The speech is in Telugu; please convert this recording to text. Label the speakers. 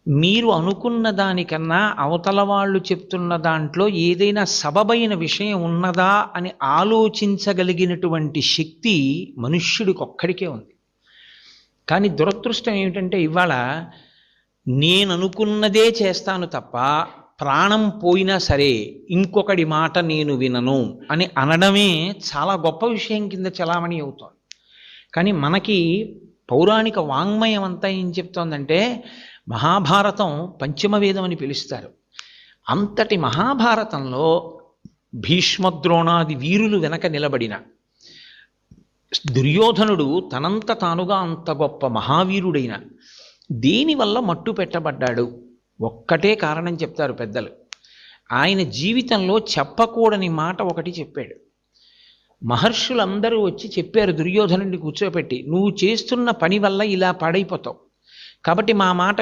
Speaker 1: మీరు అనుకున్న దానికన్నా అవతల వాళ్ళు చెప్తున్న దాంట్లో ఏదైనా సబబైన విషయం ఉన్నదా అని ఆలోచించగలిగినటువంటి శక్తి మనుష్యుడికి ఒక్కడికే ఉంది. కానీ దురదృష్టం ఏమిటంటే ఇవాళ నేను అనుకున్నదే చేస్తాను తప్ప ప్రాణం పోయినా సరే ఇంకొకడి మాట నేను వినను అని అనడమే చాలా గొప్ప విషయం కింద చలామణి అవుతోంది. కానీ మనకి పౌరాణిక వాంగ్మయం అంతా ఏం చెప్తోందంటే, మహాభారతం పంచమవేదం అని పిలుస్తారు. అంతటి మహాభారతంలో భీష్మద్రోణాది వీరులు వెనక నిలబడిన దుర్యోధనుడు తనంత తానుగా అంత గొప్ప మహావీరుడైన దేనివల్ల మట్టు పెట్టబడ్డాడు? ఒక్కటే కారణం చెప్తారు పెద్దలు. ఆయన జీవితంలో చెప్పకూడని మాట ఒకటి చెప్పాడు. మహర్షులందరూ వచ్చి చెప్పారు దుర్యోధనుడిని కూర్చోపెట్టి, నువ్వు చేస్తున్న పని వల్ల ఇలా పాడైపోతావు, కాబట్టి మా మాట